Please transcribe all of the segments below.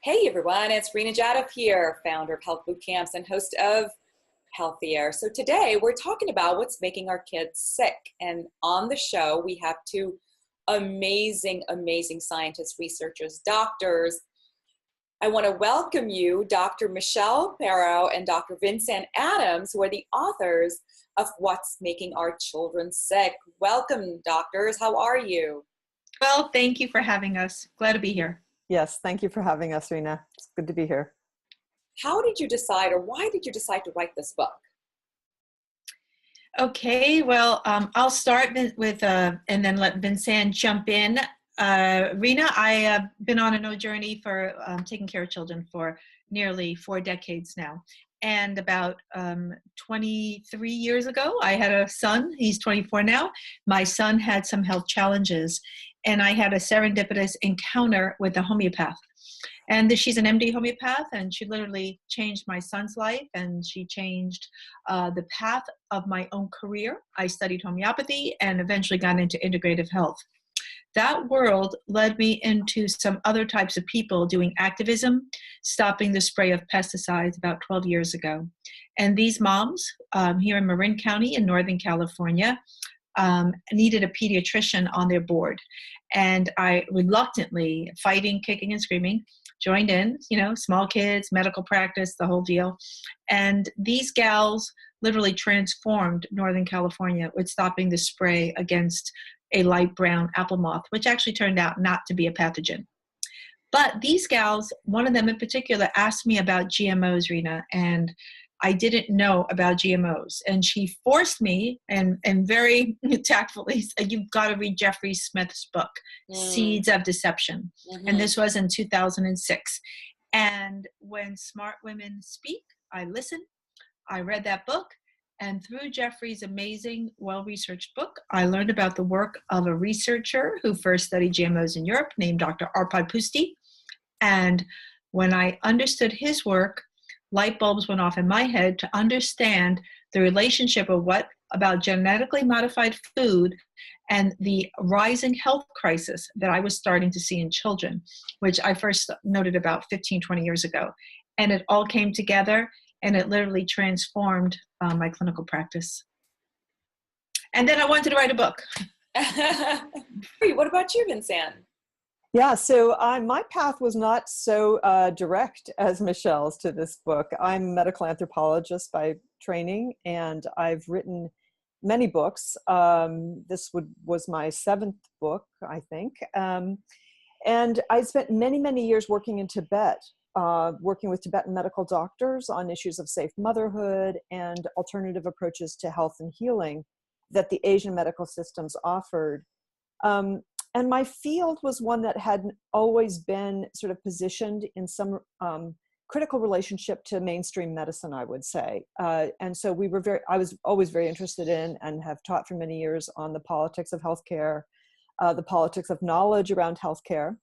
Hey everyone, it's Rena Jadov here, founder of Health Boot Camps and host of Healthier. So today we're talking about what's making our kids sick. And on the show, we have two amazing scientists, researchers, doctors. I want to welcome you, Dr. Michelle Perro and Dr. Vincanne Adams, who are the authors of What's Making Our Children Sick. Welcome, doctors. How are you? Well, thank you for having us. Glad to be here. Yes, thank you for having us, Rena. It's good to be here. How did you decide, or why did you decide to write this book? Okay, well, I'll start with, and then let Vincanne jump in. Rena, I have been on a journey for taking care of children for nearly 4 decades now. And about 23 years ago, I had a son. He's 24 now. My son had some health challenges, and I had a serendipitous encounter with a homeopath. And she's an MD homeopath, and she literally changed my son's life, and she changed the path of my own career. I studied homeopathy and eventually got into integrative health. That world led me into some other types of people doing activism, stopping the spray of pesticides about 12 years ago. And these moms here in Marin County in Northern California needed a pediatrician on their board. And I reluctantly, fighting, kicking, and screaming, joined in, small kids, medical practice, the whole deal. And these gals literally transformed Northern California with stopping the spray against a light brown apple moth, which actually turned out not to be a pathogen. But these gals, one of them in particular, asked me about GMOs, Rena, and I didn't know about GMOs. And she forced me, and very tactfully said, you've got to read Jeffrey Smith's book, Seeds of Deception. Mm-hmm. And this was in 2006. And when smart women speak, I listen. I read that book. And through Jeffrey's amazing, well-researched book, I learned about the work of a researcher who first studied GMOs in Europe named Dr. Ph.D. And when I understood his work, light bulbs went off in my head to understand the relationship of what about genetically modified food and the rising health crisis that I was starting to see in children, which I first noted about 15, 20 years ago. And it all came together, and it literally transformed my clinical practice. And then I wanted to write a book. What about you, Vincanne? Yeah, so my path was not so direct as Michelle's to this book. I'm a medical anthropologist by training, and I've written many books. This was my 7th book, I think. And I spent many years working in Tibet, working with Tibetan medical doctors on issues of safe motherhood and alternative approaches to health and healing that the Asian medical systems offered. And my field was one that had always been sort of positioned in some critical relationship to mainstream medicine, I would say. And so I was always very interested in and have taught for many years on the politics of healthcare, the politics of knowledge around healthcare.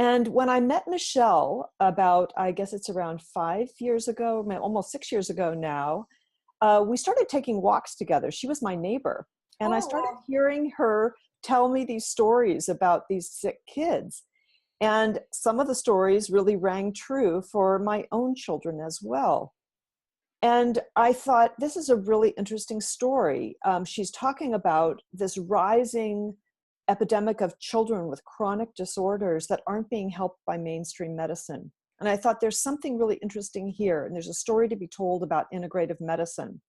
And when I met Michelle about, I guess it's around 5 years ago, almost 6 years ago now, we started taking walks together. She was my neighbor. And I started hearing her tell me these stories about these sick kids. And some of the stories really rang true for my own children as well. And I thought, this is a really interesting story. She's talking about this rising epidemic of children with chronic disorders that aren't being helped by mainstream medicine. And I thought there's something really interesting here. And there's a story to be told about integrative medicine.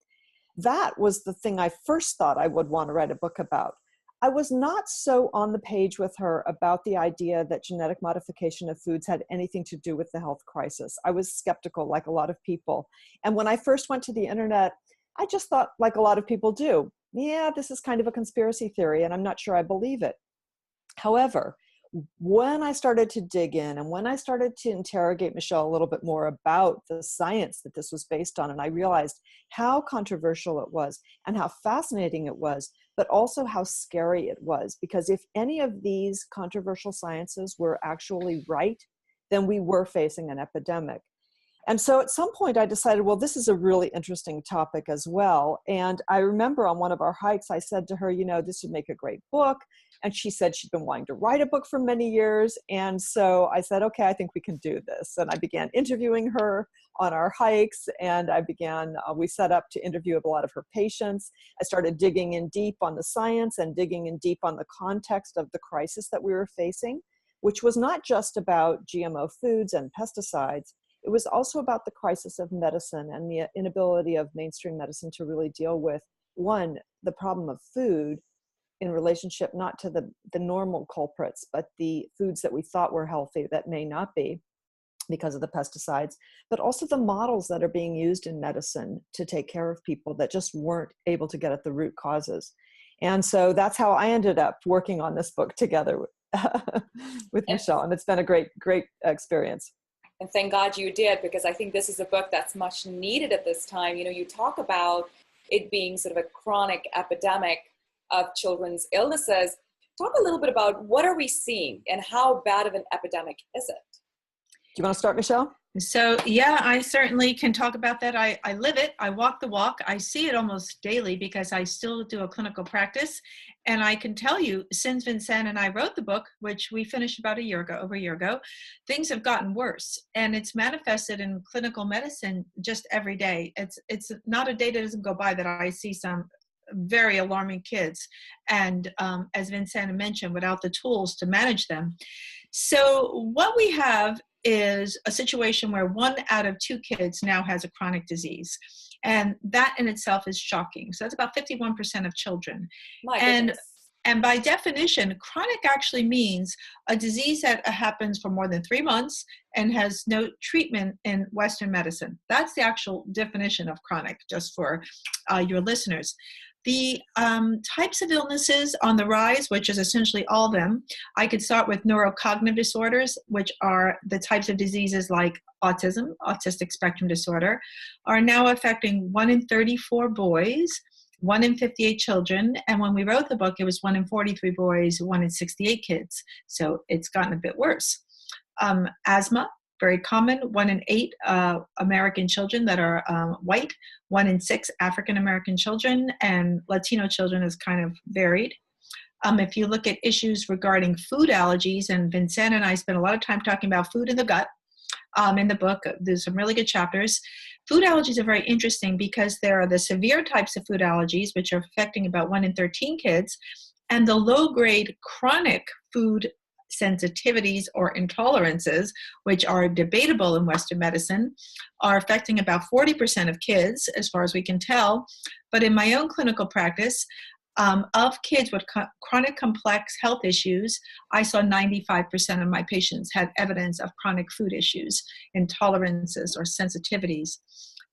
That was the thing I first thought I would want to write a book about. I was not so on the page with her about the idea that genetic modification of foods had anything to do with the health crisis. I was skeptical, like a lot of people. And when I first went to the internet, I just thought, like a lot of people do, yeah, this is kind of a conspiracy theory, and I'm not sure I believe it. However, when I started to dig in and when I started to interrogate Michelle a little bit more about the science that this was based on, and I realized how controversial it was and how fascinating it was, but also how scary it was, because if any of these controversial sciences were actually right, then we were facing an epidemic. And so at some point I decided, well, this is a really interesting topic as well. And I remember on one of our hikes, I said to her, this would make a great book. And she said she'd been wanting to write a book for many years. And so I said, okay, I think we can do this. And I began interviewing her on our hikes, and we set up to interview a lot of her patients. I started digging in deep on the science and digging in deep on the context of the crisis that we were facing, which was not just about GMO foods and pesticides. It was also about the crisis of medicine and the inability of mainstream medicine to really deal with, one, the problem of food in relationship not to the normal culprits, but the foods that we thought were healthy that may not be because of the pesticides, but also the models that are being used in medicine to take care of people that just weren't able to get at the root causes. And so that's how I ended up working on this book together with Michelle. And it's been a great, great experience. And thank God you did, because I think this is a book that's much needed at this time. You know, you talk about it being sort of a chronic epidemic of children's illnesses. Talk a little bit about what are we seeing and how bad of an epidemic is it? Do you want to start, Michelle? So yeah, I certainly can talk about that. I live it. I walk the walk. I see it almost daily because I still do a clinical practice. And I can tell you, since Vincanne and I wrote the book, which we finished about over a year ago, things have gotten worse. And it's manifested in clinical medicine just every day. It's not a day that doesn't go by that I see some very alarming kids. And as Vincanne mentioned, without the tools to manage them. So what we have is a situation where 1 out of 2 kids now has a chronic disease. And that in itself is shocking. So that's about 51% of children. And by definition, chronic actually means a disease that happens for more than 3 months and has no treatment in Western medicine. That's the actual definition of chronic, just for your listeners. The types of illnesses on the rise, which is essentially all of them, I could start with neurocognitive disorders, which are the types of diseases like autism, autistic spectrum disorder, are now affecting 1 in 34 boys, 1 in 58 children. And when we wrote the book, it was 1 in 43 boys, 1 in 68 kids. So it's gotten a bit worse. Asthma, very common, 1 in 8 American children that are white, 1 in 6 African American children, and Latino children is kind of varied. If you look at issues regarding food allergies, and Vincanne and I spent a lot of time talking about food in the gut in the book, there's some really good chapters. Food allergies are very interesting because there are the severe types of food allergies, which are affecting about 1 in 13 kids, and the low-grade chronic food sensitivities or intolerances, which are debatable in Western medicine, are affecting about 40% of kids, as far as we can tell. But in my own clinical practice, of kids with chronic complex health issues, I saw 95% of my patients had evidence of chronic food issues, intolerances, or sensitivities.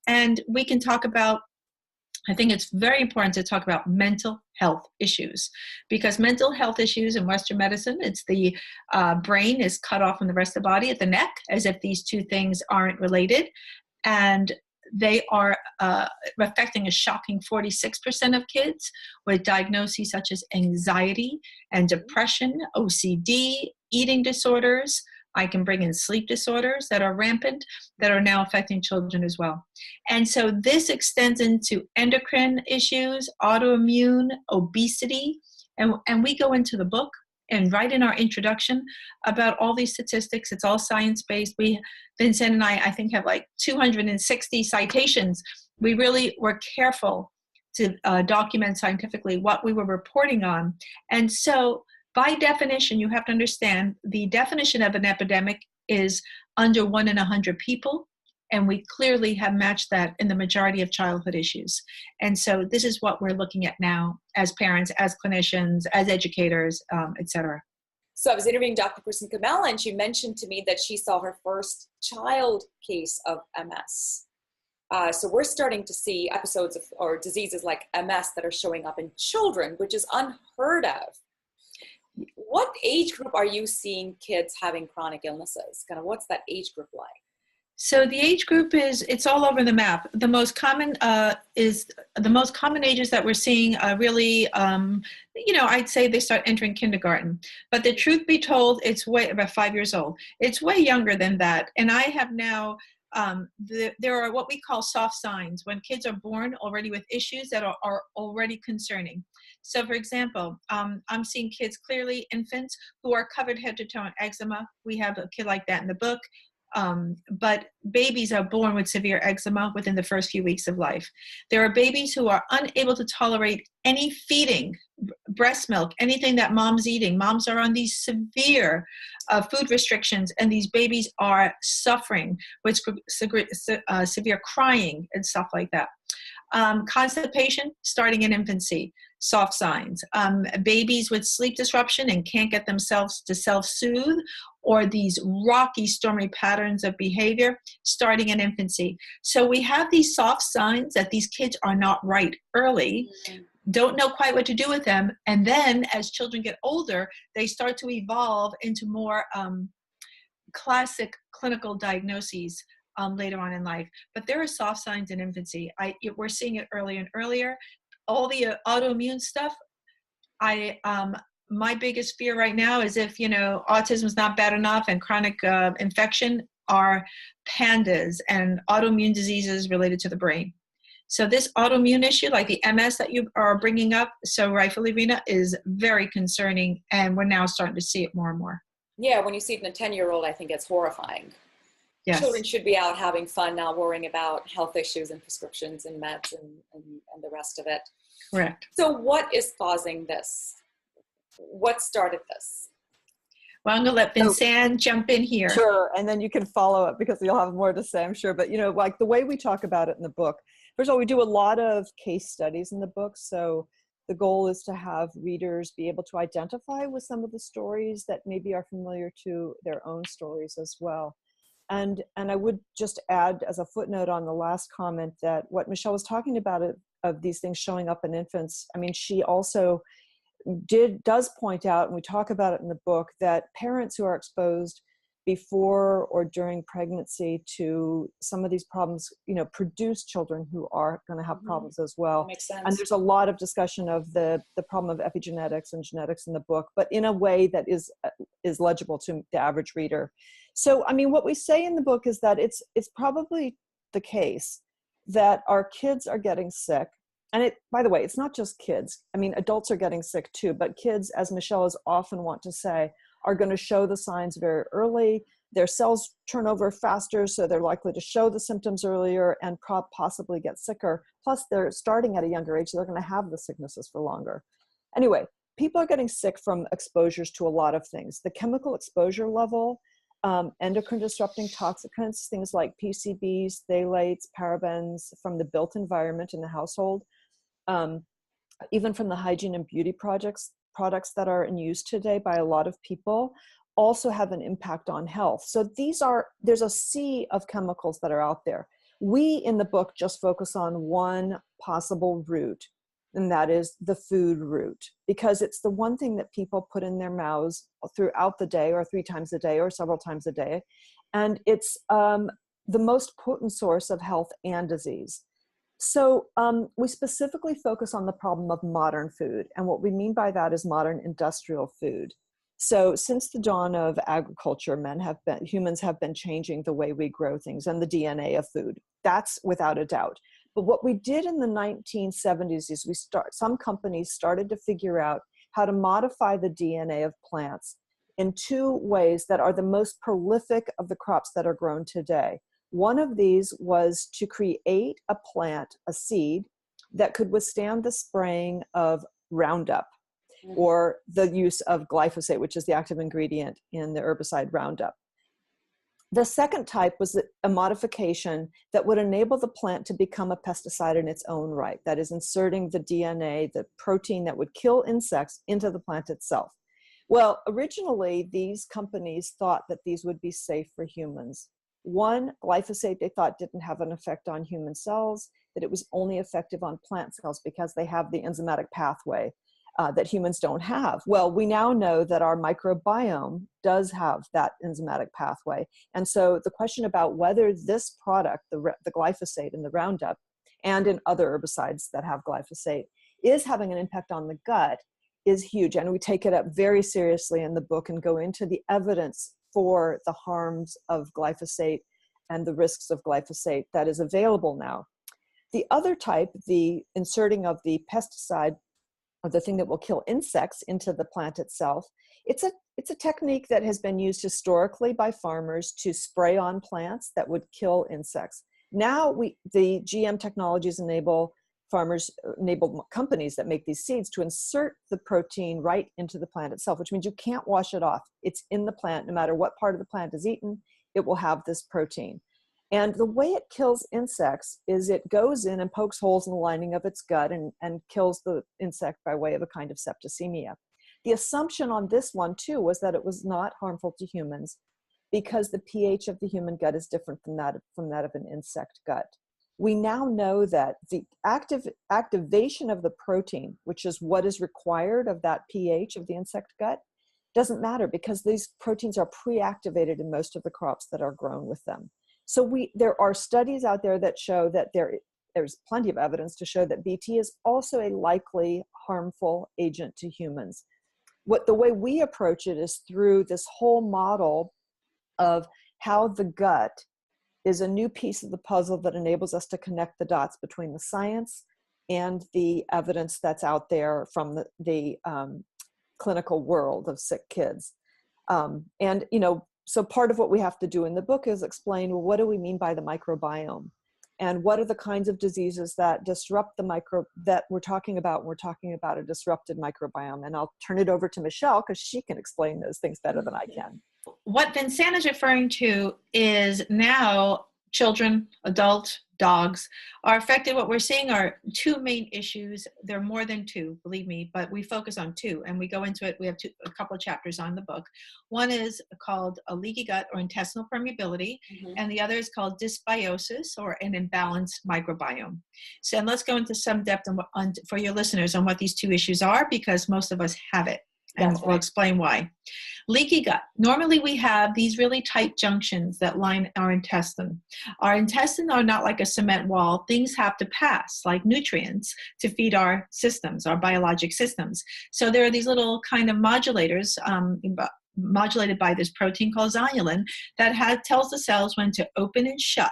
And we can talk about, I think it's very important to talk about mental health issues, because mental health issues in Western medicine, it's the brain is cut off from the rest of the body at the neck, as if these two things aren't related. And they are affecting a shocking 46% of kids with diagnoses such as anxiety and depression, OCD, eating disorders. I can bring in sleep disorders that are rampant, that are now affecting children as well. And so this extends into endocrine issues, autoimmune, obesity, and we go into the book and write in our introduction about all these statistics. It's all science-based. Vincanne and I think, have like 260 citations. We really were careful to document scientifically what we were reporting on. And so by definition, you have to understand the definition of an epidemic is under 1 in 100 people. And we clearly have matched that in the majority of childhood issues. And so this is what we're looking at now as parents, as clinicians, as educators, et cetera. So I was interviewing Dr. Kristen Kamala, and she mentioned to me that she saw her first child case of MS. So we're starting to see episodes of or diseases like MS that are showing up in children, which is unheard of. What age group are you seeing kids having chronic illnesses? Kind of what's that age group like? So the age group it's all over the map. The most common ages that we're seeing really, I'd say they start entering kindergarten. But the truth be told, it's way about 5 years old. It's way younger than that. And I have now there are what we call soft signs when kids are born already with issues that are already concerning. So for example, I'm seeing kids, clearly infants, who are covered head to toe in eczema. We have a kid like that in the book. But babies are born with severe eczema within the first few weeks of life. There are babies who are unable to tolerate any feeding, breast milk, anything that mom's eating. Moms are on these severe food restrictions, and these babies are suffering with severe crying and stuff like that. Constipation starting in infancy, soft signs. Babies with sleep disruption and can't get themselves to self-soothe, or these rocky, stormy patterns of behavior starting in infancy. So we have these soft signs that these kids are not right early, don't know quite what to do with them. And then as children get older, they start to evolve into more classic clinical diagnoses later on in life. But there are soft signs in infancy. We're seeing it earlier and earlier. All the autoimmune stuff, my biggest fear right now is if, autism is not bad enough and chronic infection are pandas and autoimmune diseases related to the brain. So this autoimmune issue, like the MS that you are bringing up so rightfully, Rena, is very concerning, and we're now starting to see it more and more. Yeah, when you see it in a 10-year-old, I think it's horrifying. Yes. Children should be out having fun, not worrying about health issues and prescriptions and meds and the rest of it. Correct. So what is causing this? What started this? Well, I'm going to let Vincanne jump in here. Sure, and then you can follow up because you'll have more to say, I'm sure. But, like the way we talk about it in the book, first of all, we do a lot of case studies in the book. So the goal is to have readers be able to identify with some of the stories that maybe are familiar to their own stories as well. And I would just add as a footnote on the last comment that what Michelle was talking about of these things showing up in infants, I mean, she also does point out, and we talk about it in the book, that parents who are exposed before or during pregnancy to some of these problems, produce children who are going to have problems as well. That makes sense. And there's a lot of discussion of the problem of epigenetics and genetics in the book, but in a way that is legible to the average reader. So, I mean, what we say in the book is that it's probably the case that our kids are getting sick. And by the way, it's not just kids. I mean, adults are getting sick too, but kids, as Michelle is often want to say, are going to show the signs very early. Their cells turn over faster, so they're likely to show the symptoms earlier and possibly get sicker. Plus, they're starting at a younger age, so they're going to have the sicknesses for longer. Anyway, people are getting sick from exposures to a lot of things. The chemical exposure level, endocrine disrupting toxicants, things like PCBs, phthalates, parabens from the built environment in the household, even from the hygiene and beauty products that are in use today by a lot of people, also have an impact on health. So there's a sea of chemicals that are out there. We in the book just focus on one possible route, and that is the food route, because it's the one thing that people put in their mouths throughout the day, or 3 times a day, or several times a day. And it's the most potent source of health and disease. So we specifically focus on the problem of modern food. And what we mean by that is modern industrial food. So since the dawn of agriculture, humans have been changing the way we grow things and the DNA of food. That's without a doubt. But what we did in the 1970s is some companies started to figure out how to modify the DNA of plants in 2 ways that are the most prolific of the crops that are grown today. One of these was to create a plant, a seed, that could withstand the spraying of Roundup or the use of glyphosate, which is the active ingredient in the herbicide Roundup. The second type was a modification that would enable the plant to become a pesticide in its own right, that is, inserting the DNA, the protein that would kill insects, into the plant itself. Well, originally, these companies thought that these would be safe for humans. One, glyphosate, they thought didn't have an effect on human cells, that it was only effective on plant cells because they have the enzymatic pathway that humans don't have. Well, we now know that our microbiome does have that enzymatic pathway. And so the question about whether this product, the glyphosate in the Roundup, and in other herbicides that have glyphosate, is having an impact on the gut is huge. And we take it up very seriously in the book and go into the evidence for the harms of glyphosate and the risks of glyphosate that is available now. The other type, the inserting of the pesticide, or the thing that will kill insects, into the plant itself, it's a technique that has been used historically by farmers to spray on plants that would kill insects. Now the GM technologies enable companies that make these seeds to insert the protein right into the plant itself, which means you can't wash it off. It's in the plant. No matter what part of the plant is eaten, it will have this protein. And the way it kills insects is it goes in and pokes holes in the lining of its gut and kills the insect by way of a kind of septicemia. The assumption on this one too was that it was not harmful to humans because the pH of the human gut is different from that of an insect gut. We now know that the activation of the protein, which is what is required of that pH of the insect gut, doesn't matter because these proteins are pre-activated in most of the crops that are grown with them. So there are studies out there that show that there's plenty of evidence to show that BT is also a likely harmful agent to humans. The way we approach it is through this whole model of how the gut is a new piece of the puzzle that enables us to connect the dots between the science and the evidence that's out there from the clinical world of sick kids. So part of what we have to do in the book is explain, well, what do we mean by the microbiome? And what are the kinds of diseases that disrupt that we're talking about when we're talking about a disrupted microbiome? And I'll turn it over to Michelle because she can explain those things better than I can. What Vincanne is referring to is now children, adult dogs are affected. What we're seeing are two main issues. There are more than two, believe me, but we focus on two and we go into it. We have a couple of chapters on the book. One is called a leaky gut or intestinal permeability, and the other is called dysbiosis or an imbalanced microbiome. So let's go into some depth for your listeners on what these two issues are, because most of us have it. And we'll explain why. Leaky gut. Normally we have these really tight junctions that line our intestine. Our intestine are not like a cement wall. Things have to pass, like nutrients, to feed our systems, our biologic systems. So there are these little kind of modulators, modulated by this protein called zonulin, that tells the cells when to open and shut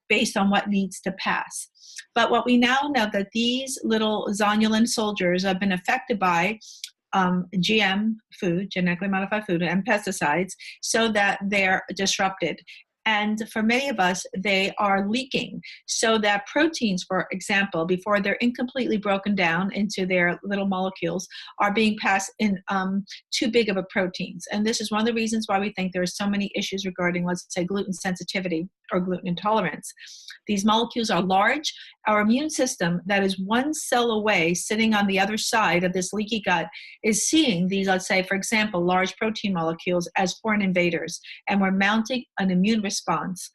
based on what needs to pass. But what we now know that these little zonulin soldiers have been affected by GM food, genetically modified food, and pesticides, so that they're disrupted. And for many of us, they are leaking. So that proteins, for example, before they're incompletely broken down into their little molecules, are being passed in too big of a proteins. And this is one of the reasons why we think there are so many issues regarding, let's say, gluten sensitivity or gluten intolerance. These molecules are large. Our immune system, that is one cell away, sitting on the other side of this leaky gut, is seeing these, let's say, for example, large protein molecules as foreign invaders. And we're mounting an immune response,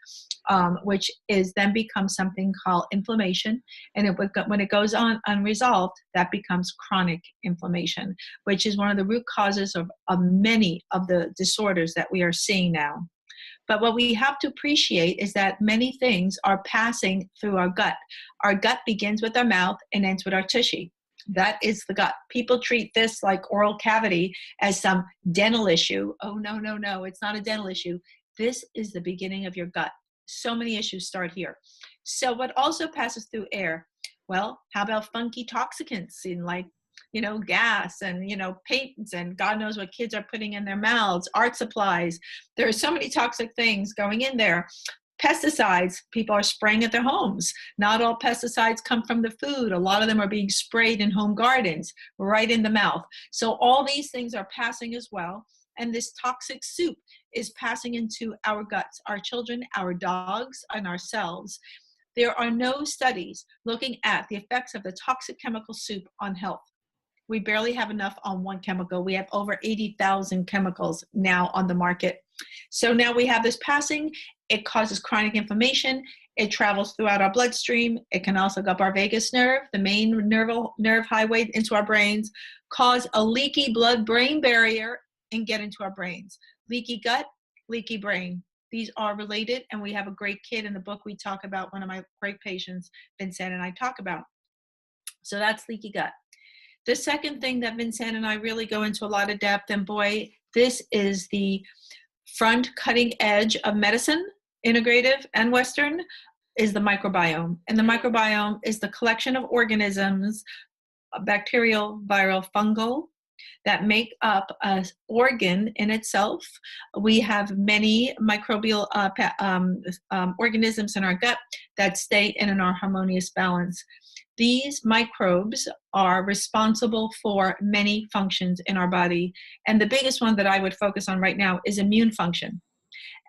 which is then becomes something called inflammation. And when it goes on unresolved, that becomes chronic inflammation, which is one of the root causes of many of the disorders that we are seeing now. But what we have to appreciate is that many things are passing through our gut. Our gut begins with our mouth and ends with our tushy. That is the gut. People treat this like oral cavity as some dental issue. Oh, no, it's not a dental issue. This is the beginning of your gut. So many issues start here. So what also passes through air? Well, how about funky toxicants in gas and, paints and God knows what kids are putting in their mouths, art supplies. There are so many toxic things going in there. Pesticides, people are spraying at their homes. Not all pesticides come from the food. A lot of them are being sprayed in home gardens, right in the mouth. So all these things are passing as well. And this toxic soup is passing into our guts, our children, our dogs, and ourselves. There are no studies looking at the effects of the toxic chemical soup on health. We barely have enough on one chemical. We have over 80,000 chemicals now on the market. So now we have this passing. It causes chronic inflammation. It travels throughout our bloodstream. It can also go up our vagus nerve, the main nerve highway into our brains, cause a leaky blood-brain barrier, and get into our brains. Leaky gut, leaky brain. These are related, and we have a great kid in the book we talk about, one of my great patients, Vincanne and I talk about. So that's leaky gut. The second thing that Vincanne and I really go into a lot of depth, and boy, this is the front cutting edge of medicine. integrative and Western, is the microbiome. And the microbiome is the collection of organisms, bacterial, viral, fungal, that make up an organ in itself. We have many microbial organisms in our gut that stay in our harmonious balance. These microbes are responsible for many functions in our body. And the biggest one that I would focus on right now is immune function.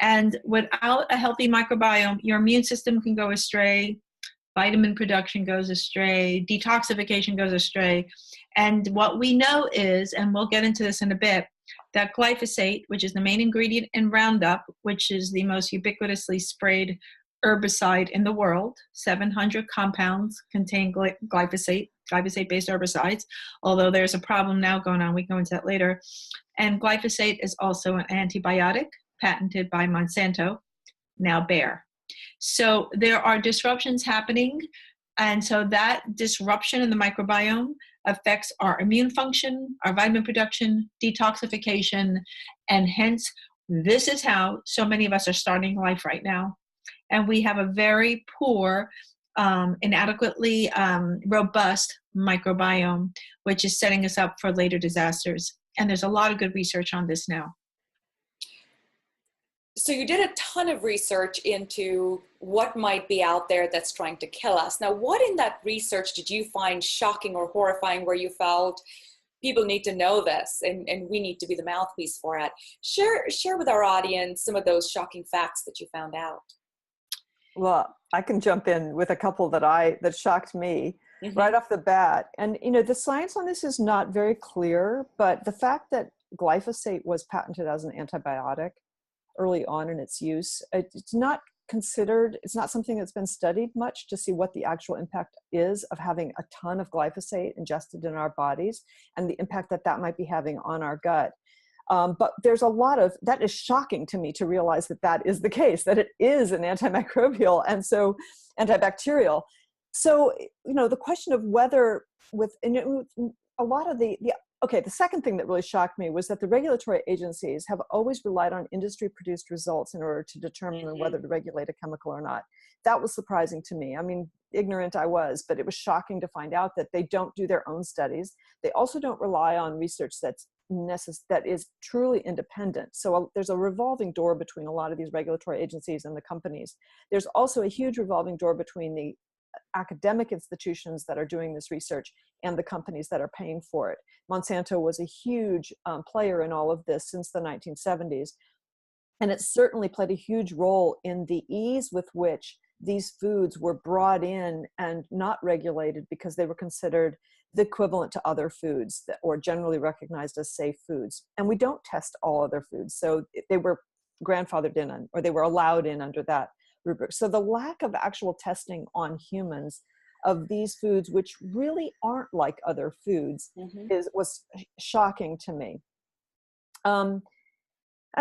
And without a healthy microbiome, your immune system can go astray, vitamin production goes astray, detoxification goes astray. And what we know is, and we'll get into this in a bit, that glyphosate, which is the main ingredient in Roundup, which is the most ubiquitously sprayed herbicide in the world, 700 compounds contain glyphosate, glyphosate-based herbicides, although there's a problem now going on. We can go into that later. And glyphosate is also an antibiotic patented by Monsanto, now Bayer. So there are disruptions happening, and so that disruption in the microbiome affects our immune function, our vitamin production, detoxification, and hence this is how so many of us are starting life right now. And we have a very poor, inadequately robust microbiome, which is setting us up for later disasters. And there's a lot of good research on this now. So you did a ton of research into what might be out there that's trying to kill us. Now, what in that research did you find shocking or horrifying where you felt people need to know this and we need to be the mouthpiece for it? Share with our audience some of those shocking facts that you found out. Well, I can jump in with a couple that shocked me right off the bat. And, you know, the science on this is not very clear, but the fact that glyphosate was patented as an antibiotic early on in its use, it's not something that's been studied much to see what the actual impact is of having a ton of glyphosate ingested in our bodies and the impact that might be having on our gut. But there's a lot of, that is shocking to me to realize that is the case, that it is an antimicrobial and so antibacterial. So, you know, the question of whether a lot of the second thing that really shocked me was that the regulatory agencies have always relied on industry-produced results in order to determine whether to regulate a chemical or not. That was surprising to me. I mean, ignorant I was, but it was shocking to find out that they don't do their own studies. They also don't rely on research that is truly independent. So there's a revolving door between a lot of these regulatory agencies and the companies. There's also a huge revolving door between the academic institutions that are doing this research and the companies that are paying for it. Monsanto was a huge player in all of this since the 1970s. And it certainly played a huge role in the ease with which these foods were brought in and not regulated because they were considered the equivalent to other foods that were generally recognized as safe foods. And we don't test all other foods. So they were grandfathered in or they were allowed in under that rubric. So the lack of actual testing on humans of these foods, which really aren't like other foods, was shocking to me. And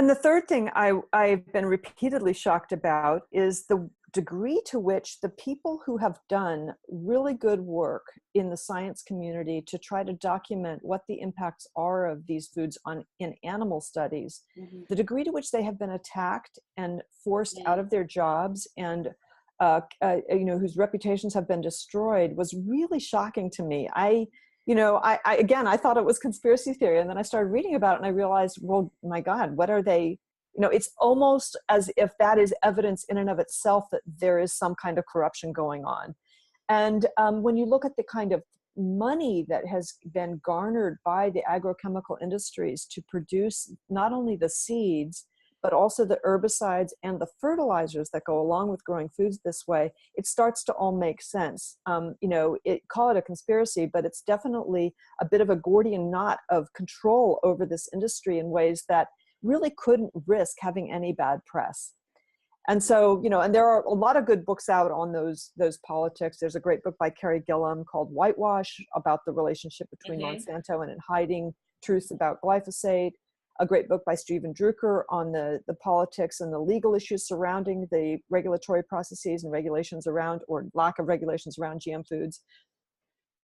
the third thing I've been repeatedly shocked about is the degree to which the people who have done really good work in the science community to try to document what the impacts are of these foods in animal studies, the degree to which they have been attacked and forced out of their jobs and whose reputations have been destroyed was really shocking to me. I thought it was conspiracy theory, and then I started reading about it and I realized, well, my God, what are they? You know, it's almost as if that is evidence in and of itself that there is some kind of corruption going on. And when you look at the kind of money that has been garnered by the agrochemical industries to produce not only the seeds, but also the herbicides and the fertilizers that go along with growing foods this way, it starts to all make sense. Call it a conspiracy, but it's definitely a bit of a Gordian knot of control over this industry in ways that really couldn't risk having any bad press. And so, and there are a lot of good books out on those politics. There's a great book by Carrie Gillam called Whitewash about the relationship between Monsanto and hiding truths about glyphosate. A great book by Stephen Drucker on the politics and the legal issues surrounding the regulatory processes and regulations around, or lack of regulations around GM foods.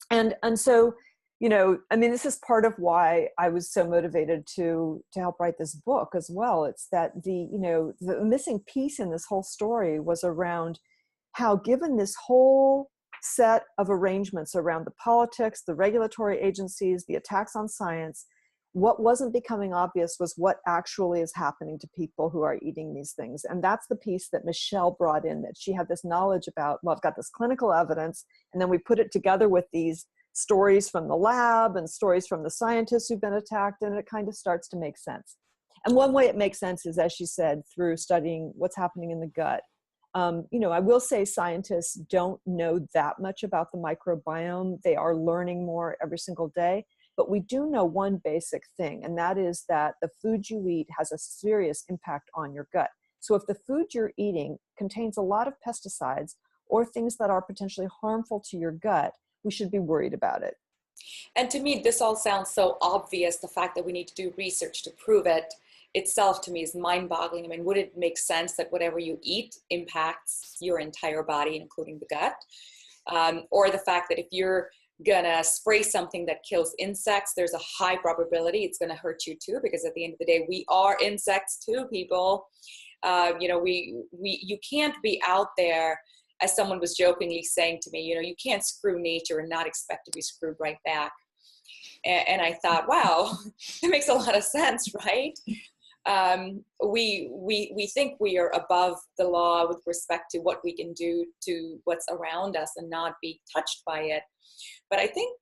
And so, you know, I mean, this is part of why I was so motivated to help write this book as well. It's that the missing piece in this whole story was around how, given this whole set of arrangements around the politics, the regulatory agencies, the attacks on science, what wasn't becoming obvious was what actually is happening to people who are eating these things. And that's the piece that Michelle brought in, that she had this knowledge about, well, I've got this clinical evidence, and then we put it together with these stories from the lab and stories from the scientists who've been attacked, and it kind of starts to make sense. And one way it makes sense is, as she said, through studying what's happening in the gut. I will say scientists don't know that much about the microbiome. They are learning more every single day. But we do know one basic thing, and that is that the food you eat has a serious impact on your gut. So if the food you're eating contains a lot of pesticides or things that are potentially harmful to your gut, we should be worried about it. And to me, this all sounds so obvious. The fact that we need to do research to prove it itself, to me, is mind-boggling. I mean, would it make sense that whatever you eat impacts your entire body, including the gut? Or the fact that if you're gonna spray something that kills insects, there's a high probability it's gonna hurt you too, because at the end of the day, we are insects too, people. You can't be out there, as someone was jokingly saying to me, you can't screw nature and not expect to be screwed right back. And I thought, wow, that makes a lot of sense, right? We think we are above the law with respect to what we can do to what's around us and not be touched by it. But I think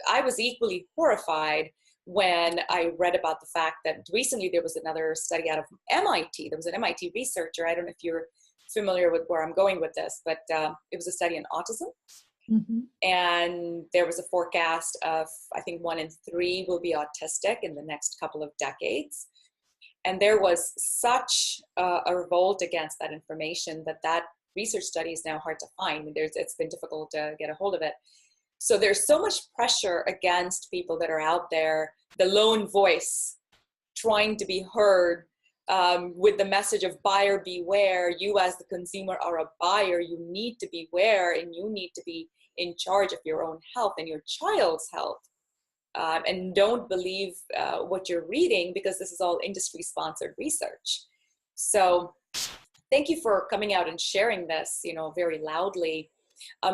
I was equally horrified when I read about the fact that recently there was another study out of MIT. There was an MIT researcher. I don't know if you're familiar with where I'm going with this, but it was a study on autism. Mm-hmm. And there was a forecast of, I think, 1 in 3 will be autistic in the next couple of decades. And there was such a revolt against that information that research study is now hard to find. I mean, it's been difficult to get a hold of it. So there's so much pressure against people that are out there, the lone voice, trying to be heard with the message of buyer beware. You as the consumer are a buyer. You need to beware, and you need to be in charge of your own health and your child's health. And don't believe what you're reading, because this is all industry-sponsored research. So thank you for coming out and sharing this, very loudly.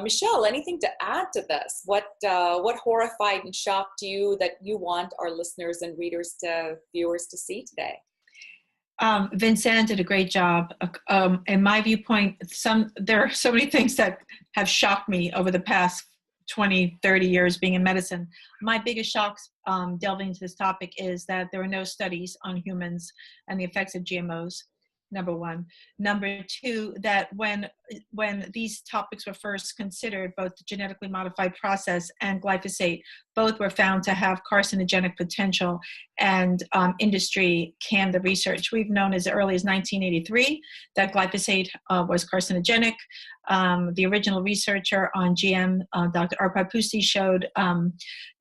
Michelle, anything to add to this? What horrified and shocked you that you want our listeners and viewers to see today? Vincanne did a great job. In my viewpoint, there are so many things that have shocked me over the past 20, 30 years being in medicine. My biggest shocks delving into this topic is that there are no studies on humans and the effects of GMOs, number one. Number two, that when these topics were first considered, both the genetically modified process and glyphosate, both were found to have carcinogenic potential, and industry canned the research. We've known as early as 1983 that glyphosate was carcinogenic. The original researcher on GM, Dr. Ph.D, showed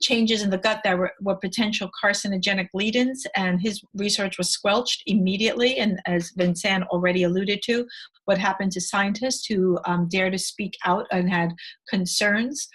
changes in the gut that were potential carcinogenic lead-ins, and his research was squelched immediately. And as Vincanne already alluded to, what happened to scientists who dared to speak out and had concerns.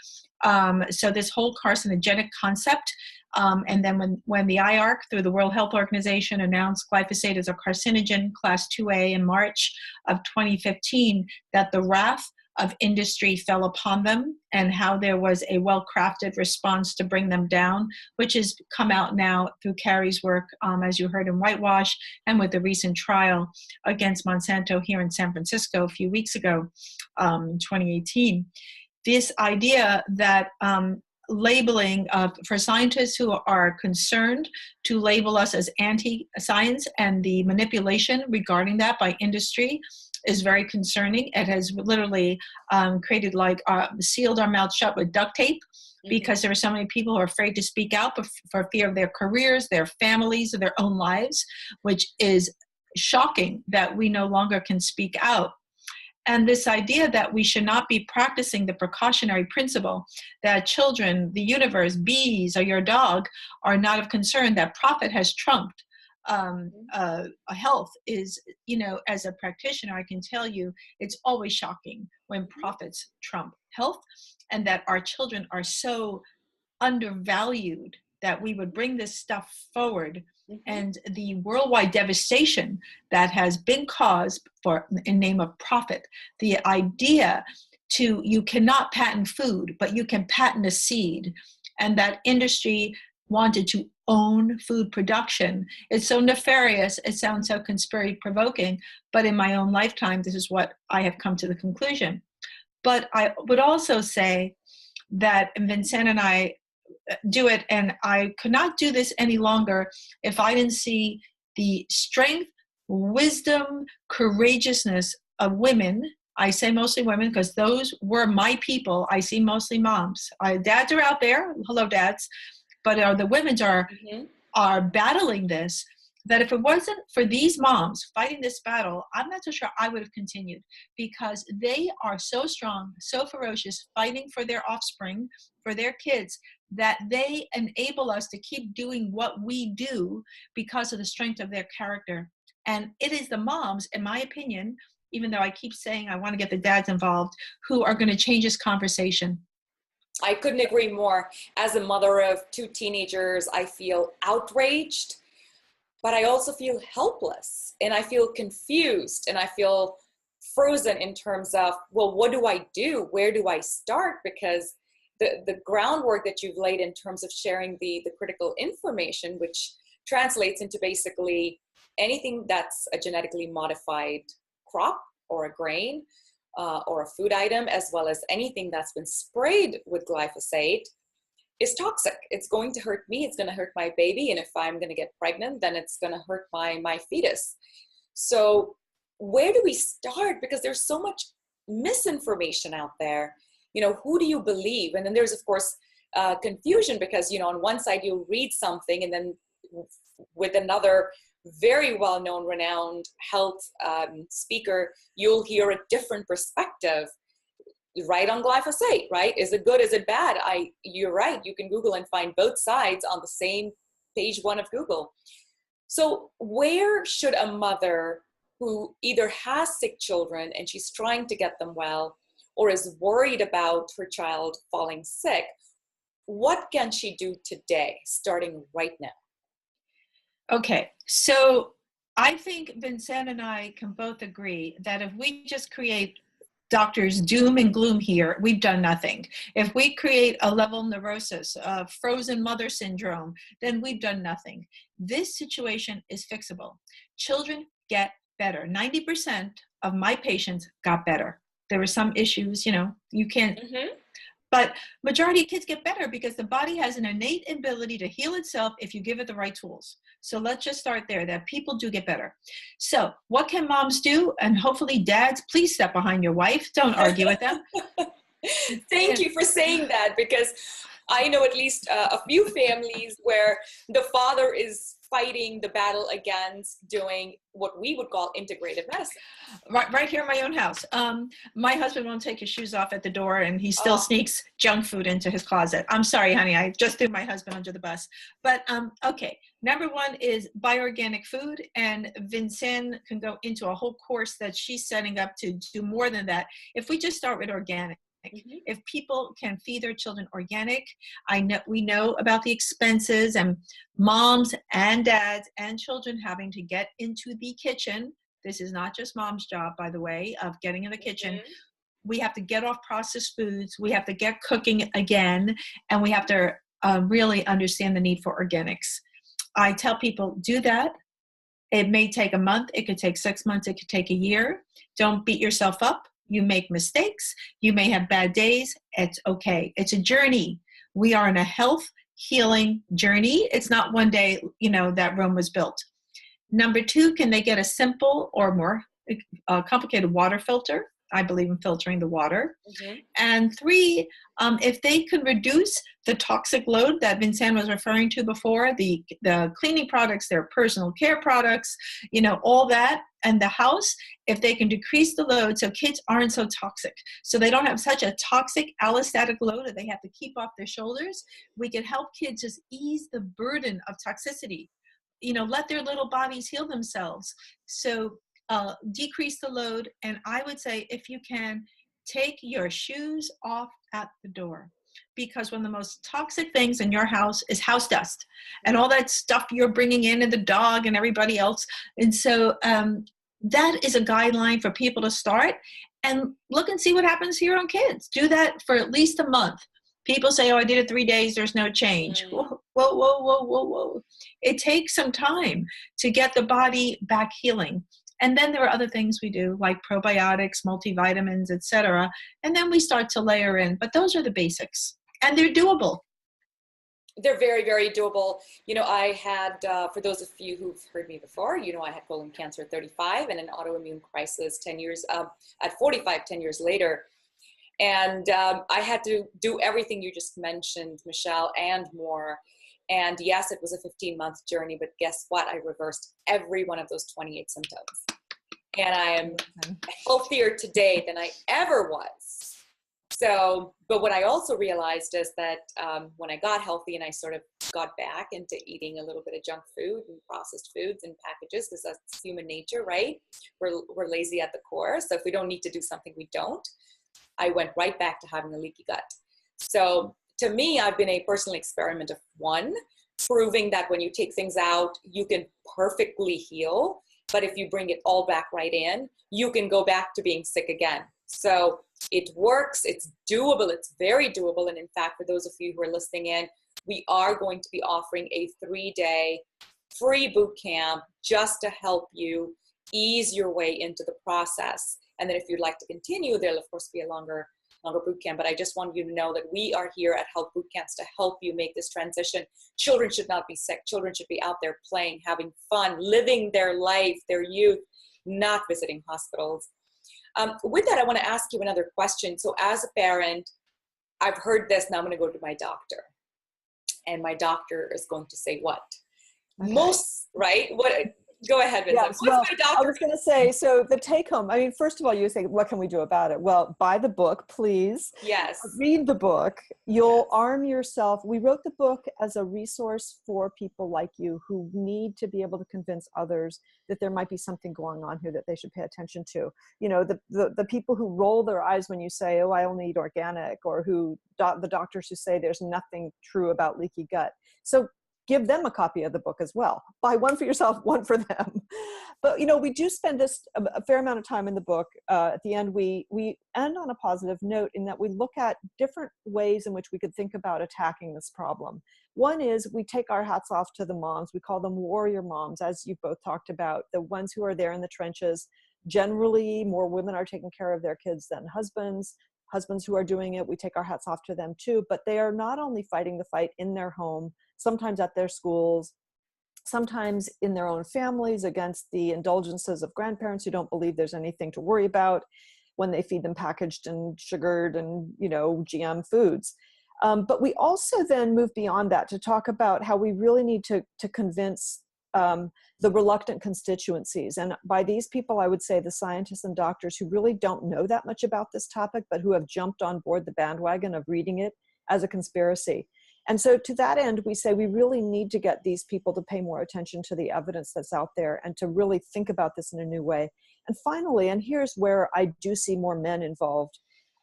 So this whole carcinogenic concept, and then when the IARC, through the World Health Organization, announced glyphosate as a carcinogen class 2A in March of 2015, that the wrath of industry fell upon them, and how there was a well-crafted response to bring them down, which has come out now through Carrie's work, as you heard in Whitewash, and with the recent trial against Monsanto here in San Francisco a few weeks ago, in 2018. This idea that labeling for scientists who are concerned to label us as anti-science, and the manipulation regarding that by industry is very concerning. It has literally created sealed our mouths shut with duct tape, because there are so many people who are afraid to speak out for fear of their careers, their families, or their own lives, which is shocking that we no longer can speak out. And this idea that we should not be practicing the precautionary principle that children, the universe, bees, or your dog are not of concern, that profit has trumped health is, as a practitioner, I can tell you it's always shocking when profits trump health, and that our children are so undervalued that we would bring this stuff forward, Mm-hmm. and the worldwide devastation that has been caused in name of profit. The idea you cannot patent food, but you can patent a seed, and that industry wanted to own food production. It's so nefarious. It sounds so conspiracy provoking, but in my own lifetime, this is what I have come to the conclusion. But I would also say that Vincanne and I do it, and I could not do this any longer if I didn't see the strength, wisdom, courageousness of women. I say mostly women because those were my people. I see mostly moms. Dads are out there. Hello, dads. But the women are battling this, that if it wasn't for these moms fighting this battle, I'm not so sure I would have continued, because they are so strong, so ferocious, fighting for their offspring, for their kids, that they enable us to keep doing what we do because of the strength of their character. And it is the moms, in my opinion, even though I keep saying I want to get the dads involved, who are going to change this conversation. I couldn't agree more. As a mother of 2 teenagers, I feel outraged, but I also feel helpless, and I feel confused, and I feel frozen in terms of, well, what do I do? Where do I start? Because the groundwork that you've laid in terms of sharing the critical information, which translates into basically anything that's a genetically modified crop or a grain or a food item, as well as anything that's been sprayed with glyphosate, is toxic. It's going to hurt me. It's going to hurt my baby. And if I'm going to get pregnant, then it's going to hurt my fetus. So where do we start? Because there's so much misinformation out there. Who do you believe? And then there's, of course, confusion, because, on one side you'll read something, and then with another very well-known, renowned health speaker, you'll hear a different perspective. Right on glyphosate, right? Is it good? Is it bad? You're right. You can Google and find both sides on the same page 1 of Google. So where should a mother who either has sick children and she's trying to get them well, or is worried about her child falling sick, what can she do today, starting right now? Okay, so I think Vincanne and I can both agree that if we just create doctors' doom and gloom here, we've done nothing. If we create a level neurosis, frozen mother syndrome, then we've done nothing. This situation is fixable. Children get better. 90% of my patients got better. There were some issues, you can't, but majority of kids get better because the body has an innate ability to heal itself if you give it the right tools. So let's just start there, that people do get better. So what can moms do? And hopefully dads, please step behind your wife. Don't argue with them. Thank you for saying that, because I know at least a few families where the father is fighting the battle against doing what we would call integrative medicine. Right here in my own house. My husband won't take his shoes off at the door, and he still sneaks junk food into his closet. I'm sorry, honey. I just threw my husband under the bus. But okay, number 1 is buy organic food, and Vincanne can go into a whole course that she's setting up to do more than that. If we just start with organic, if people can feed their children organic, we know about the expenses, and moms and dads and children having to get into the kitchen. This is not just mom's job, by the way, of getting in the kitchen. We have to get off processed foods. We have to get cooking again, and we have to really understand the need for organics. I tell people, do that. It may take a month. It could take 6 months. It could take a year. Don't beat yourself up. You make mistakes. You may have bad days. It's okay. It's a journey. We are in a health healing journey. It's not one day, that Rome was built. Number 2, can they get a simple or more complicated water filter? I believe in filtering the water. And 3, if they can reduce the toxic load that Vincanne was referring to before, the cleaning products, their personal care products, all that, and the house, if they can decrease the load so kids aren't so toxic, so they don't have such a toxic allostatic load that they have to keep off their shoulders, we can help kids just ease the burden of toxicity. Let their little bodies heal themselves. So decrease the load. And I would say, if you can, take your shoes off at the door. because one of the most toxic things in your house is house dust and all that stuff you're bringing in and the dog and everybody else. And so that is a guideline for people to start and look and see what happens to your own kids. Do that for at least a month. People say, oh, I did it 3 days, there's no change. Whoa, whoa, whoa, whoa, whoa, whoa. It takes some time to get the body back healing. And then there are other things we do, like probiotics, multivitamins, etc. And then we start to layer in. But those are the basics. And they're doable. They're very, very doable. You know, I had, for those of you who've heard me before, you know, I had colon cancer at 35 and an autoimmune crisis 10 years, at 45, 10 years later. And I had to do everything you just mentioned, Michelle, and more. And yes, it was a 15-month journey, but guess what? I reversed every one of those 28 symptoms. And I am healthier today than I ever was. So, but what I also realized is that when I got healthy and I sort of got back into eating a little bit of junk food and processed foods and packages, because that's human nature, right? We're lazy at the core. So if we don't need to do something, we don't. I went right back to having a leaky gut. So to me, I've been a personal experiment of one, proving that when you take things out, you can perfectly heal. But if you bring it all back right in, you can go back to being sick again. So it works, it's doable, it's very doable. And in fact, for those of you who are listening in, we are going to be offering a 3-day free boot camp just to help you ease your way into the process. And then if you'd like to continue, there'll of course be a longer boot camp. But I just want you to know that we are here at Health Boot Camps to help you make this transition. Children should not be sick. Children should be out there playing, having fun, living their life, their youth, not visiting hospitals. With that, I want to ask you another question. So as a parent, I've heard this, now I'm going to go to my doctor. And my doctor is going to say what? Okay. Most, right? What? Go ahead, Vincent. Yes, well, I was going to say, so the take home, I mean, first of all, you say, what can we do about it? Well, buy the book, please. Yes. Read the book. You'll arm yourself. We wrote the book as a resource for people like you who need to be able to convince others that there might be something going on here that they should pay attention to. You know, the people who roll their eyes when you say, oh, I only eat organic, or the doctors who say there's nothing true about leaky gut. So give them a copy of the book as well. Buy one for yourself, one for them. But, you know, we do spend a fair amount of time in the book. At the end, we end on a positive note in that we look at different ways in which we could think about attacking this problem. One is we take our hats off to the moms. We call them warrior moms, as you both talked about, the ones who are there in the trenches. Generally, more women are taking care of their kids than husbands. Husbands who are doing it, we take our hats off to them too. But they are not only fighting the fight in their home, sometimes at their schools, sometimes in their own families against the indulgences of grandparents who don't believe there's anything to worry about when they feed them packaged and sugared and, you know, GM foods. But we also then move beyond that to talk about how we really need to convince the reluctant constituencies. And by these people, I would say the scientists and doctors who really don't know that much about this topic, but who have jumped on board the bandwagon of reading it as a conspiracy. And so to that end, we say we really need to get these people to pay more attention to the evidence that's out there and to really think about this in a new way. And finally, and here's where I do see more men involved,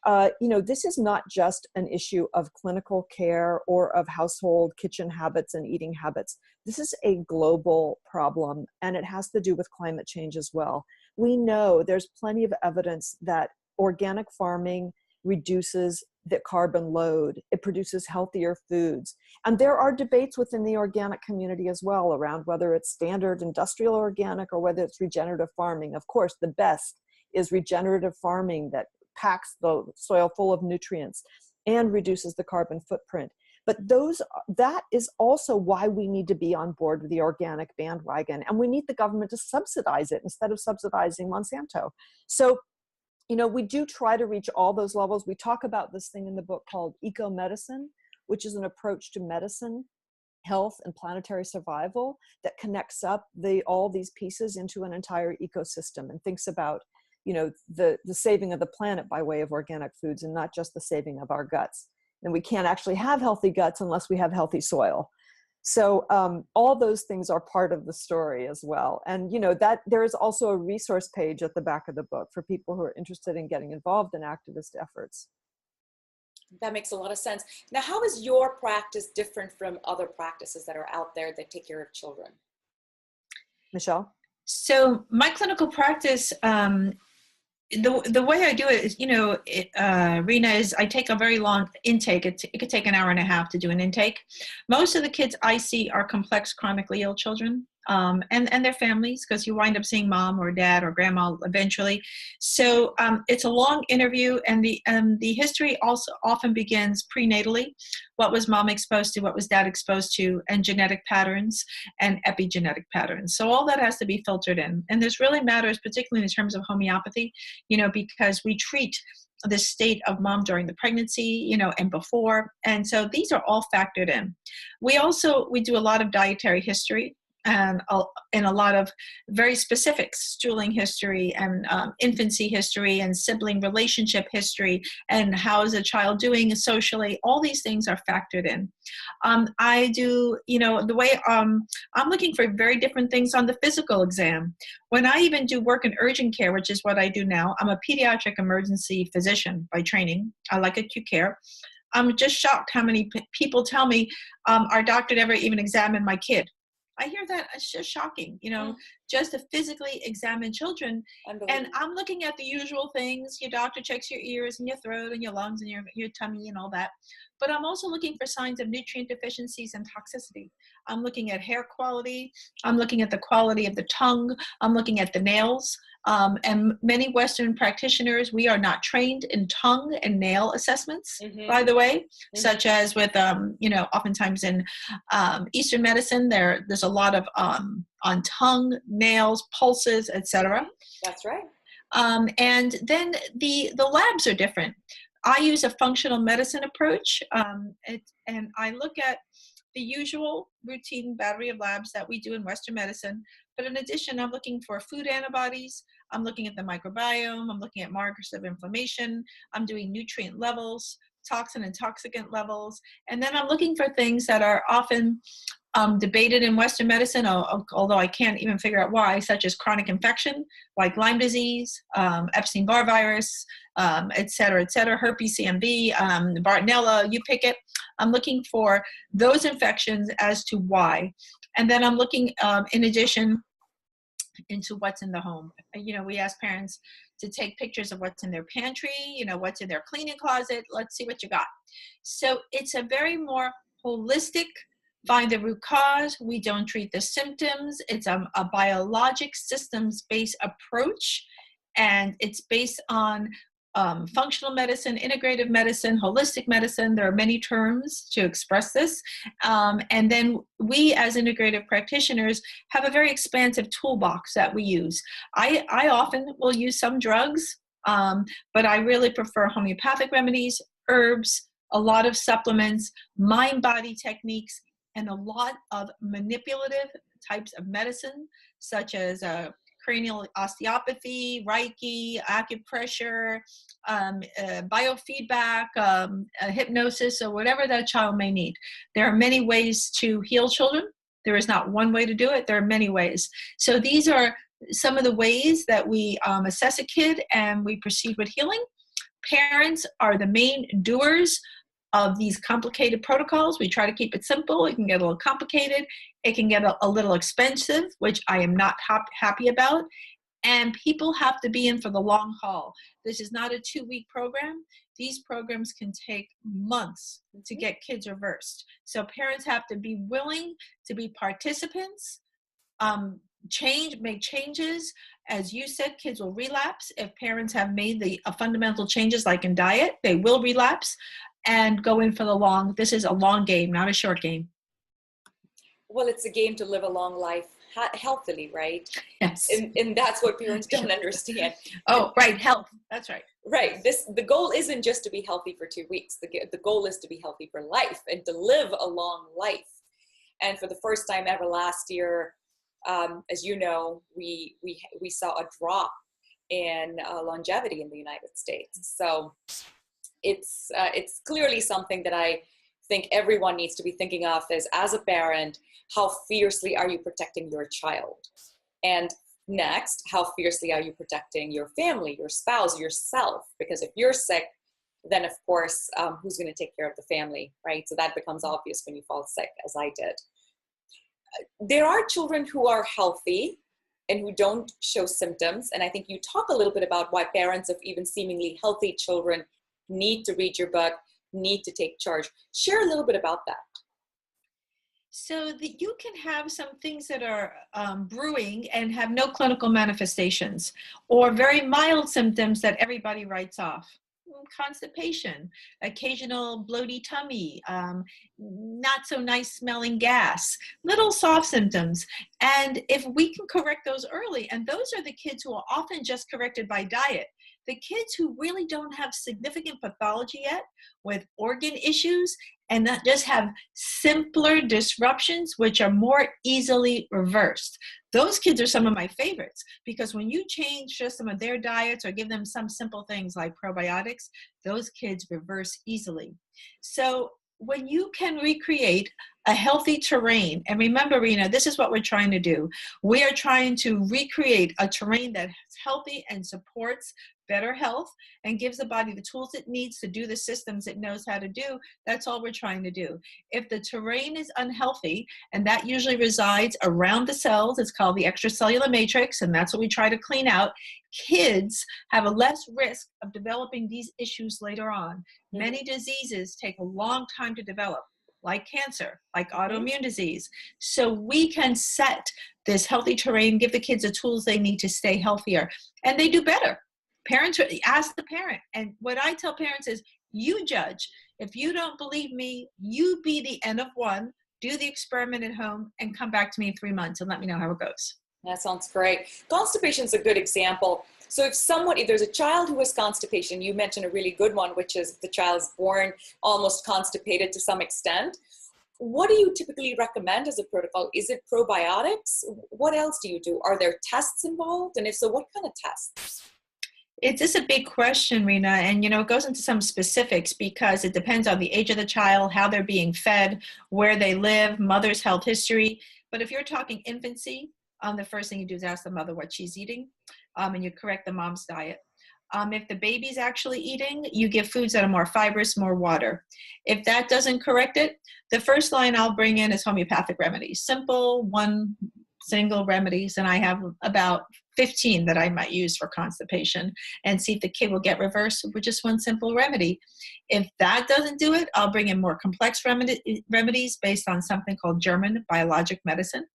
you know, this is not just an issue of clinical care or of household kitchen habits and eating habits. This is a global problem, and it has to do with climate change as well. We know there's plenty of evidence that organic farming reduces the carbon load. It produces healthier foods. And there are debates within the organic community as well around whether it's standard industrial organic or whether it's regenerative farming. Of course, the best is regenerative farming that packs the soil full of nutrients and reduces the carbon footprint. But that is also why we need to be on board with the organic bandwagon. And we need the government to subsidize it instead of subsidizing Monsanto. So, you know, we do try to reach all those levels. We talk about this thing in the book called eco-medicine, which is an approach to medicine, health, and planetary survival that connects up all these pieces into an entire ecosystem and thinks about, you know, the saving of the planet by way of organic foods and not just the saving of our guts. And we can't actually have healthy guts unless we have healthy soil. So all those things are part of the story as well. And, you know, that there is also a resource page at the back of the book for people who are interested in getting involved in activist efforts. That makes a lot of sense. Now, how is your practice different from other practices that are out there that take care of children? Michelle? So my clinical practice, the way I do it is, Rena, is I take a very long intake. It could take an hour and a half to do an intake. Most of the kids I see are complex chronically ill children, and their families, because you wind up seeing mom or dad or grandma eventually. So it's a long interview, and the history also often begins prenatally. What was mom exposed to? What was dad exposed to? And genetic patterns and epigenetic patterns. So all that has to be filtered in. And this really matters, particularly in terms of homeopathy, because we treat the state of mom during the pregnancy, and before. And so these are all factored in. We do a lot of dietary history, and a lot of very specific stooling history and infancy history and sibling relationship history and how is a child doing socially. All these things are factored in. I do, the way I'm looking for very different things on the physical exam. When I even do work in urgent care, which is what I do now, I'm a pediatric emergency physician by training. I like acute care. I'm just shocked how many people tell me our doctor never even examined my kid. I hear that. It's just shocking, just to physically examine children. And I'm looking at the usual things. Your doctor checks your ears and your throat and your lungs and your tummy and all that. But I'm also looking for signs of nutrient deficiencies and toxicity. I'm looking at hair quality. I'm looking at the quality of the tongue. I'm looking at the nails. And many Western practitioners, we are not trained in tongue and nail assessments, by the way, such as with, oftentimes in Eastern medicine, there's a lot of on tongue, nails, pulses, etc. That's right. And then the labs are different. I use a functional medicine approach, and I look at the usual routine battery of labs that we do in Western medicine. But in addition, I'm looking for food antibodies. I'm looking at the microbiome. I'm looking at markers of inflammation. I'm doing nutrient levels, toxin and toxicant levels. And then I'm looking for things that are often debated in Western medicine, although I can't even figure out why, such as chronic infection, like Lyme disease, Epstein-Barr virus, et cetera, herpes CMV, Bartonella, you pick it. I'm looking for those infections as to why. And then I'm looking, in addition, into what's in the home. We ask parents to take pictures of what's in their pantry, what's in their cleaning closet. Let's see what you got. So it's a very more holistic, find the root cause. We don't treat the symptoms. It's a biologic systems-based approach, and it's based on functional medicine, integrative medicine, holistic medicine. There are many terms to express this. And then we as integrative practitioners have a very expansive toolbox that we use. I often will use some drugs, but I really prefer homeopathic remedies, herbs, a lot of supplements, mind-body techniques, and a lot of manipulative types of medicine, such as cranial osteopathy, Reiki, acupressure, biofeedback, hypnosis, or whatever that child may need. There are many ways to heal children. There is not one way to do it. There are many ways. So these are some of the ways that we assess a kid and we proceed with healing. Parents are the main doers of these complicated protocols. We try to keep it simple. It can get a little complicated. It can get a little expensive, which I am not happy about. And people have to be in for the long haul. This is not a 2-week program. These programs can take months to get kids reversed. So parents have to be willing to be participants, make changes. As you said, kids will relapse. If parents have made the fundamental changes, like in diet, they will relapse and go in for the long. This is a long game, not a short game. Well, it's a game to live a long life healthily, right? Yes. And that's what parents don't understand. Oh, right. Health. That's right. Right. The goal isn't just to be healthy for 2 weeks. The goal is to be healthy for life and to live a long life. And for the first time ever last year, as you know, we saw a drop in longevity in the United States. So it's clearly something that I think everyone needs to be thinking of as a parent. How fiercely are you protecting your child? And next, how fiercely are you protecting your family, your spouse, yourself? Because if you're sick, then of course, who's going to take care of the family, right? So that becomes obvious when you fall sick, as I did. There are children who are healthy and who don't show symptoms. And I think you talk a little bit about why parents of even seemingly healthy children need to read your book, need to take charge. Share a little bit about that. So that you can have some things that are brewing and have no clinical manifestations, or very mild symptoms that everybody writes off. Constipation, occasional bloaty tummy, not so nice smelling gas, little soft symptoms. And if we can correct those early, and those are the kids who are often just corrected by diet, the kids who really don't have significant pathology yet with organ issues and that just have simpler disruptions, which are more easily reversed. Those kids are some of my favorites, because when you change just some of their diets or give them some simple things like probiotics, those kids reverse easily. So when you can recreate a healthy terrain, and remember, Rena, this is what we're trying to do. We are trying to recreate a terrain that's healthy and supports better health and gives the body the tools it needs to do the systems it knows how to do. That's all we're trying to do. If the terrain is unhealthy, and that usually resides around the cells, it's called the extracellular matrix, and that's what we try to clean out, kids have a less risk of developing these issues later on. Many diseases take a long time to develop, like cancer, like autoimmune disease. So we can set this healthy terrain, give the kids the tools they need to stay healthier, and they do better. Parents, ask the parent. And what I tell parents is, you judge. If you don't believe me, you be the N of one, do the experiment at home, and come back to me in 3 months and let me know how it goes. That sounds great. Constipation is a good example. So if there's a child who has constipation, you mentioned a really good one, which is the child is born almost constipated to some extent. What do you typically recommend as a protocol? Is it probiotics? What else do you do? Are there tests involved? And if so, what kind of tests? It's just a big question, Rena, and it goes into some specifics because it depends on the age of the child, how they're being fed, where they live, mother's health history. But if you're talking infancy, the first thing you do is ask the mother what she's eating, and you correct the mom's diet. If the baby's actually eating, you give foods that are more fibrous, more water. If that doesn't correct it, the first line I'll bring in is homeopathic remedies, simple one single remedies, and I have about 15 that I might use for constipation, and see if the kid will get reversed with just one simple remedy. If that doesn't do it, I'll bring in more complex remedies based on something called German biologic medicine.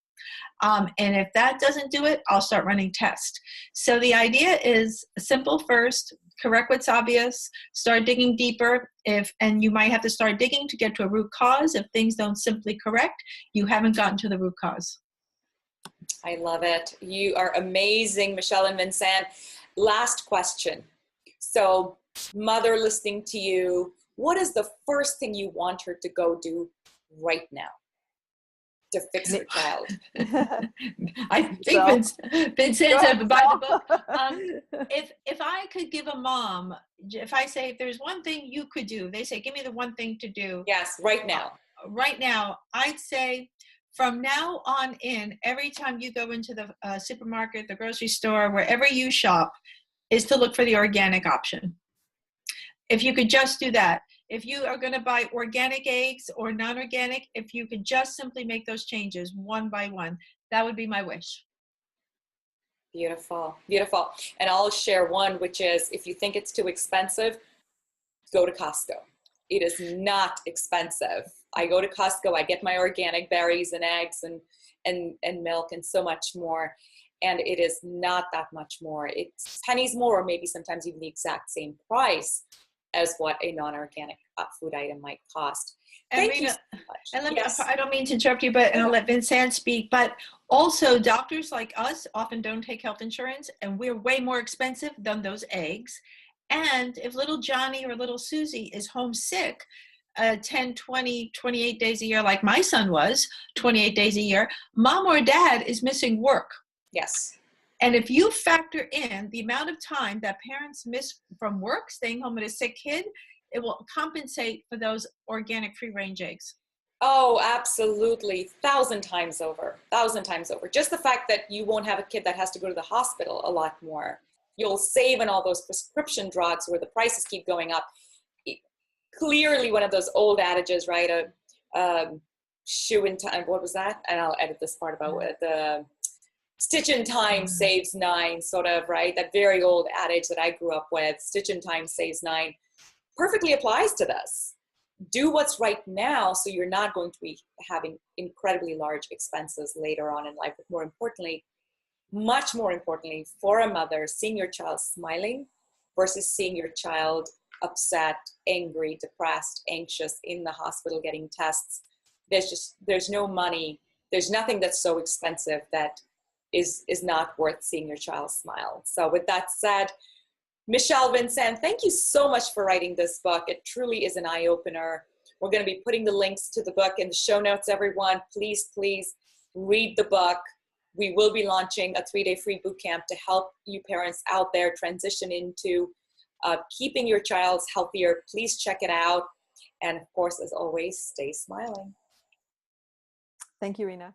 And if that doesn't do it, I'll start running tests. So the idea is simple first, correct what's obvious, start digging deeper, and you might have to start digging to get to a root cause. If things don't simply correct, you haven't gotten to the root cause. I love it. You are amazing, Michelle and Vincanne. Last question. So, mother listening to you, what is the first thing you want her to go do right now to fix her child? I think Vincanne said buy the book. If I could give a mom, if I say, if there's one thing you could do, they say, give me the one thing to do. Yes, right now. Right now, I'd say, from now on in, every time you go into the supermarket, the grocery store, wherever you shop, is to look for the organic option. If you could just do that. If you are going to buy organic eggs or non-organic, if you could just simply make those changes one by one, that would be my wish. Beautiful, beautiful. And I'll share one, which is, if you think it's too expensive, go to Costco. It is not expensive. I go to Costco, I get my organic berries and eggs and milk and so much more. And it is not that much more. It's pennies more, or maybe sometimes even the exact same price as what a non-organic food item might cost. Thank you so much. And I don't mean to interrupt you, but and I'll let Vincanne speak, but also doctors like us often don't take health insurance, and we're way more expensive than those eggs. And if little Johnny or little Susie is homesick 10, 20, 28 days a year, like my son was, 28 days a year, mom or dad is missing work. Yes. And if you factor in the amount of time that parents miss from work, staying home with a sick kid, it will compensate for those organic free-range eggs. Oh, absolutely. 1,000 times over. 1,000 times over. Just the fact that you won't have a kid that has to go to the hospital a lot more. You'll save on all those prescription drugs where the prices keep going up. clearly one of those old adages, right? A shoe in time, what was that? And I'll edit this part about it. The stitch in time saves 9, sort of, right? That very old adage that I grew up with, stitch in time saves 9, perfectly applies to this. Do what's right now so you're not going to be having incredibly large expenses later on in life. But more importantly, much more importantly, for a mother, seeing your child smiling versus seeing your child upset, angry, depressed, anxious, in the hospital getting tests. There's no money. There's nothing that's so expensive that is not worth seeing your child smile. So with that said, Michelle, Vincanne, thank you so much for writing this book. It truly is an eye-opener. We're going to be putting the links to the book in the show notes, everyone. Please, please read the book. We will be launching a 3-day free boot camp to help you parents out there transition into keeping your child healthier. Please check it out. And of course, as always, stay smiling. Thank you, Rena.